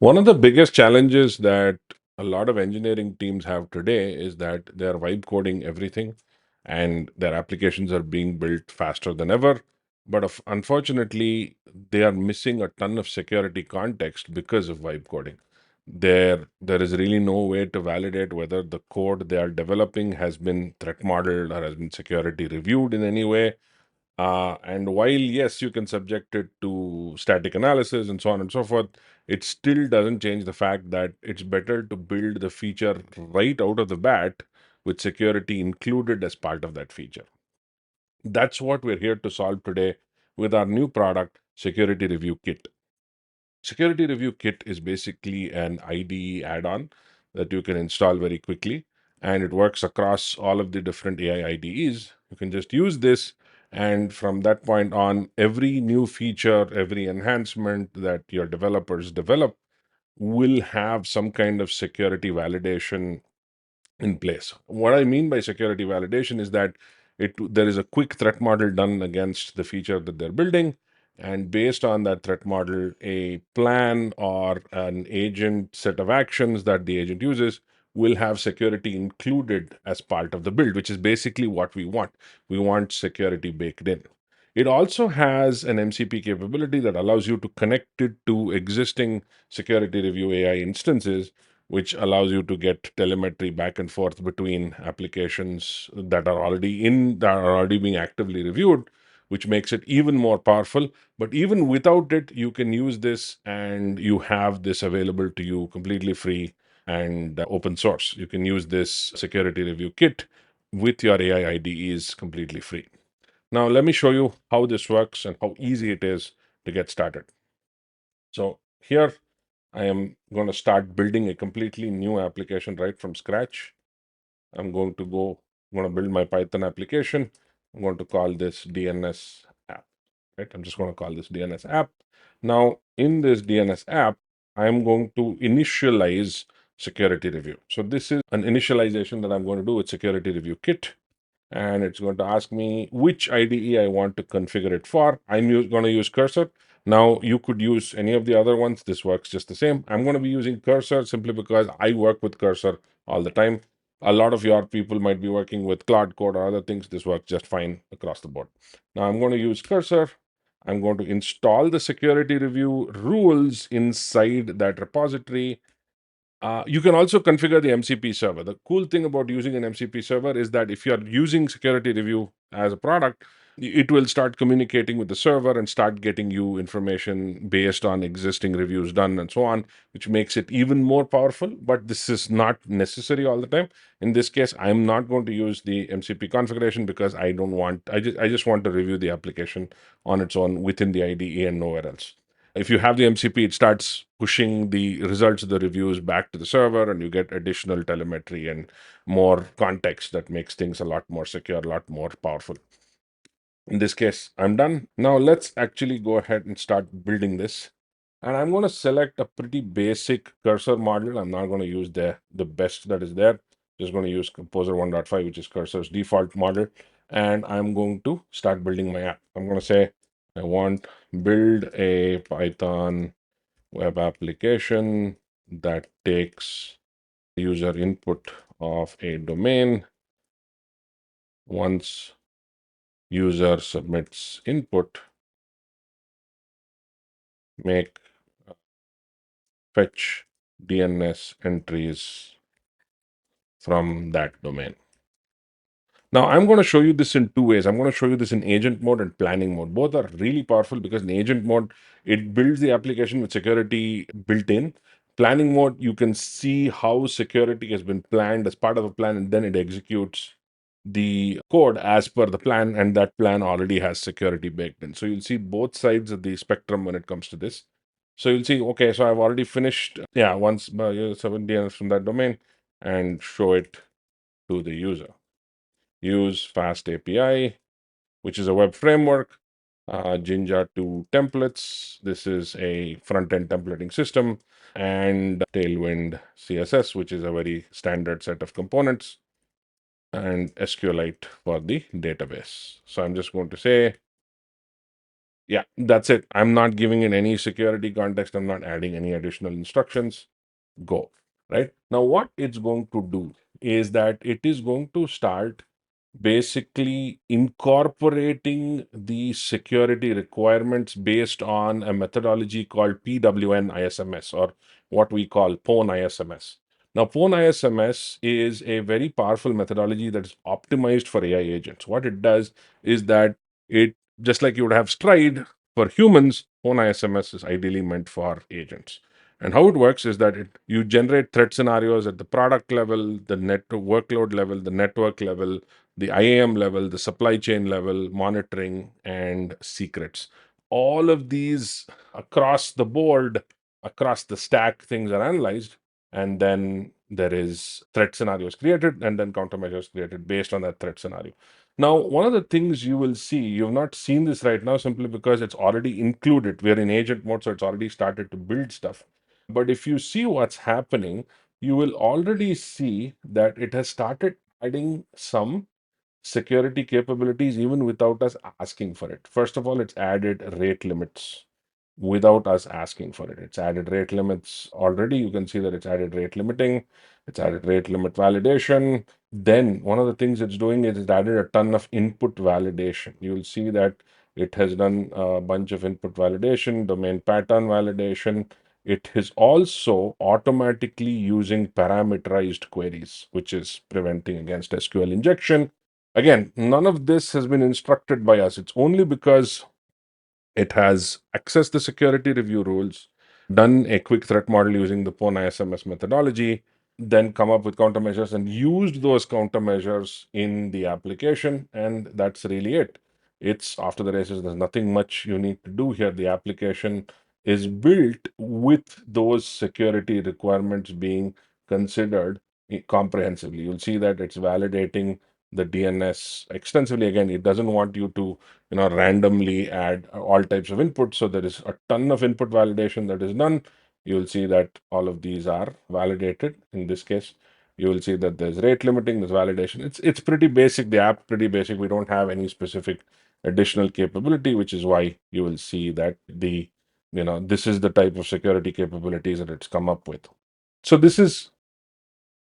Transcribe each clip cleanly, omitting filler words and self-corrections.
One of the biggest challenges that a lot of engineering teams have today is that they're vibe coding everything and their applications are being built faster than ever. But unfortunately, they are missing a ton of security context because of vibe coding. There is really no way to validate whether the code they are developing has been threat modeled or has been security reviewed in any way. And while, yes, you can subject it to static analysis and so on and so forth, it still doesn't change the fact that it's better to build the feature right out of the bat with security included as part of that feature. That's what we're here to solve today with our new product, Security Review Kit. Security Review Kit is basically an IDE add on that you can install very quickly, and it works across all of the different AI IDEs. You can just use this, and from that point on, every new feature, every enhancement that your developers develop will have some kind of security validation in place. What I mean by security validation is that there is a quick threat model done against the feature that they're building, and based on that threat model, a plan or an agent set of actions that the agent uses will have security included as part of the build, which is basically what we want. We want security baked in. It also has an MCP capability that allows you to connect it to existing Security Review AI instances, which allows you to get telemetry back and forth between applications that are already being actively reviewed, which makes it even more powerful. But even without it, you can use this and you have this available to you completely free and open source. You can use this Security Review Kit with your AI IDEs completely free. Now, let me show you how this works and how easy it is to get started. So here I am going to start building a completely new application right from scratch. I'm going to build my Python application. I'm going to call this DNS app, right? I'm just going to call this DNS app. Now, in this DNS app, I'm going to initialize security review. So this is an initialization that I'm going to do with Security Review Kit, and it's going to ask me which IDE I want to configure it for. Going to use Cursor. Now, you could use any of the other ones. This works just the same. I'm going to be using Cursor simply because I work with Cursor all the time. A lot of your people might be working with Cloud Code or other things. This works just fine across the board. Now, I'm going to use Cursor. I'm going to install the security review rules inside that repository. You can also configure the MCP server. The cool thing about using an MCP server is that if you're using Security Review as a product, it will start communicating with the server and start getting you information based on existing reviews done and so on, which makes it even more powerful. But this is not necessary all the time. In this case, I'm not going to use the MCP configuration because I don't want, I just want to review the application on its own within the IDE and nowhere else. If you have the MCP, it starts pushing the results of the reviews back to the server, and you get additional telemetry and more context that makes things a lot more secure, a lot more powerful. In this case, I'm done. Now let's actually go ahead and start building this. And I'm going to select a pretty basic cursor model. I'm not going to use the best that is there. Just going to use Composer 1.5, which is Cursor's default model. And I'm going to start building my app. I'm going to say, I want build a Python web application that takes user input of a domain. Once user submits input, make fetch DNS entries from that domain. Now, I'm going to show you this in two ways. I'm going to show you this in agent mode and planning mode. Both are really powerful because in agent mode, it builds the application with security built in. Planning mode, you can see how security has been planned as part of a plan, and then it executes the code as per the plan, and that plan already has security baked in. So you'll see both sides of the spectrum when it comes to this. So you'll see, okay, so I've already finished, once 7 DNS from that domain, and show it to the user. Use Fast API, which is a web framework. Jinja 2 templates. This is a front end templating system, and Tailwind CSS, which is a very standard set of components, and SQLite for the database. So I'm just going to say Yeah, that's it. I'm not giving it any security context. I'm not adding any additional instructions. Go. Right now, what it's going to do is that it is going to start basically incorporating the security requirements based on a methodology called PWN ISMS, or what we call PWN ISMS. Now, PWN ISMS is a very powerful methodology that is optimized for AI agents. What it does is that it, just like you would have Stride for humans, PWN ISMS is ideally meant for agents. And how it works is that you generate threat scenarios at the product level, the net workload level, the network level, the IAM level, the supply chain level, monitoring, and secrets. All of these across the board, across the stack, things are analyzed, and then there is threat scenarios created, and then countermeasures created based on that threat scenario. Now, one of the things you will see, you've not seen this right now simply because it's already included. We're in agent mode, so it's already started to build stuff. But if you see what's happening, you will already see that it has started adding some security capabilities even without us asking for it. First of all, it's added rate limits without us asking for it. It's added rate limits already. You can see that it's added rate limiting, it's added rate limit validation. Then one of the things it's doing is it's added a ton of input validation. You'll see that it has done a bunch of input validation, domain pattern validation. It is also automatically using parameterized queries, which is preventing against SQL injection. Again, none of this has been instructed by us. It's only because it has accessed the security review rules, done a quick threat model using the PON ISMS methodology, then come up with countermeasures and used those countermeasures in the application. And that's really it. It's after the races. There's nothing much you need to do here. The application is built with those security requirements being considered comprehensively. You'll see that it's validating the DNS extensively. Again, it doesn't want you to randomly add all types of input, so there is a ton of input validation that is done. You will see that all of these are validated. In this case, you will see that there's rate limiting, there's validation. It's pretty basic. The app pretty basic. We don't have any specific additional capability, which is why you will see that this is the type of security capabilities that it's come up with. So this is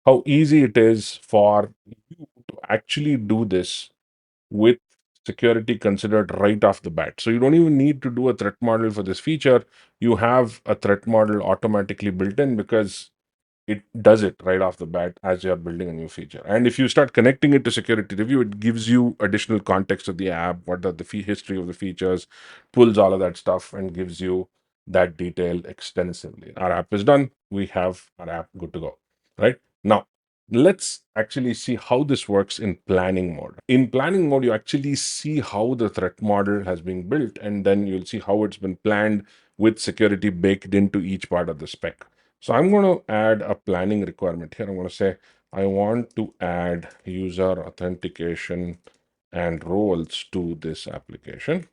how easy it is for you to actually do this with security considered right off the bat. So you don't even need to do a threat model for this feature. You have a threat model automatically built in because it does it right off the bat as you're building a new feature. And if you start connecting it to security review, it gives you additional context of the app, what are the history of the features, pulls all of that stuff and gives you that detail extensively. Our app is done. We have our app good to go. Right now, let's actually see how this works in planning mode. In planning mode, you actually see how the threat model has been built, and then you'll see how it's been planned with security baked into each part of the spec. So I'm going to add a planning requirement here. I'm going to say I want to add user authentication and roles to this application.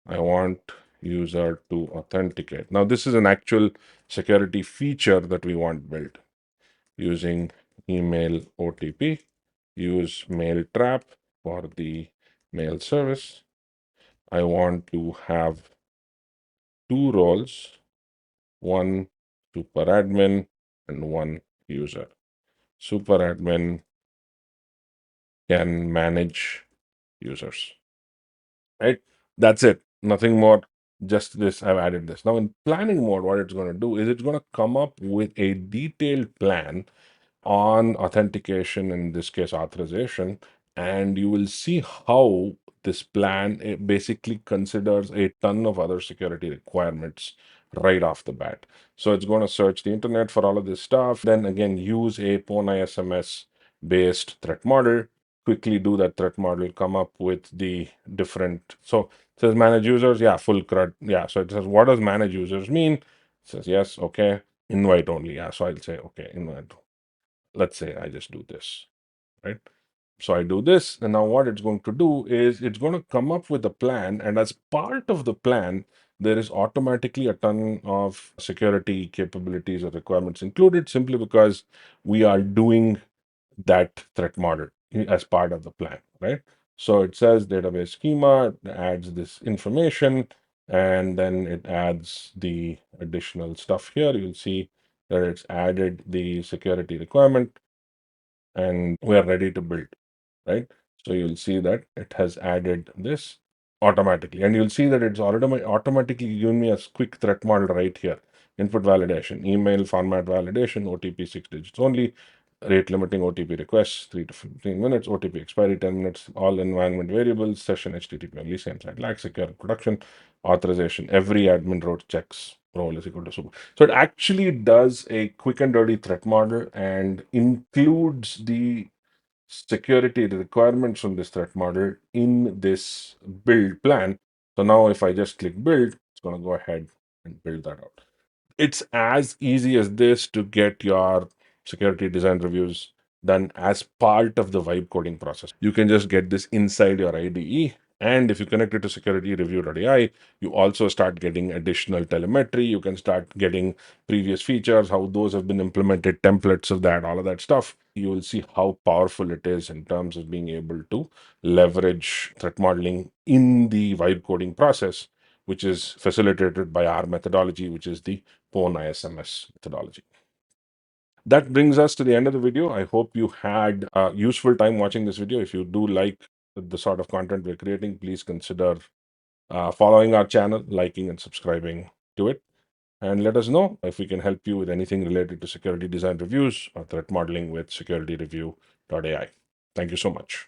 I want user to authenticate. Now, this is an actual security feature that we want built using email OTP, use mail trap for the mail service. I want to have two roles, one super admin and one user. Super admin can manage users, right? That's it. Nothing more. Just this. I've added this. Now in planning mode, what it's going to do is it's going to come up with a detailed plan on authentication, in this case authorization, and you will see how this plan basically considers a ton of other security requirements right off the bat. So it's going to search the internet for all of this stuff, then again use a PON ISMS based threat model, quickly do that threat model, come up with the different. So it says manage users, yeah, full CRUD, yeah. So it says what does manage users mean? It says yes, okay. Invite only, yeah. So I'll say okay, invite. Let's say I just do this, right? So I do this, and now what it's going to do is it's going to come up with a plan, and as part of the plan, there is automatically a ton of security capabilities or requirements included simply because we are doing that threat model as part of the plan, right? So it says database schema, it adds this information, and then it adds the additional stuff here. You'll see that it's added the security requirement, and we are ready to build, right? So you'll see that it has added this automatically, and you'll see that it's already automatically given me a quick threat model right here. Input validation, email format validation, OTP 6 digits only, rate limiting OTP requests 3 to 15 minutes, OTP expiry 10 minutes, all environment variables, session HTTP only, same side lag, secure production, authorization. Every admin row checks role is equal to super. So it actually does a quick and dirty threat model and includes the security requirements from this threat model in this build plan. So now if I just click build, it's going to go ahead and build that out. It's as easy as this to get your security design reviews done as part of the vibe coding process. You can just get this inside your IDE. And if you connect it to SecurityReview.ai, you also start getting additional telemetry. You can start getting previous features, how those have been implemented, templates of that, all of that stuff. You will see how powerful it is in terms of being able to leverage threat modeling in the vibe coding process, which is facilitated by our methodology, which is the PON ISMS methodology. That brings us to the end of the video. I hope you had a useful time watching this video. If you do like the sort of content we're creating, please consider following our channel, liking and subscribing to it. And let us know if we can help you with anything related to security design reviews or threat modeling with SecurityReview.ai. Thank you so much.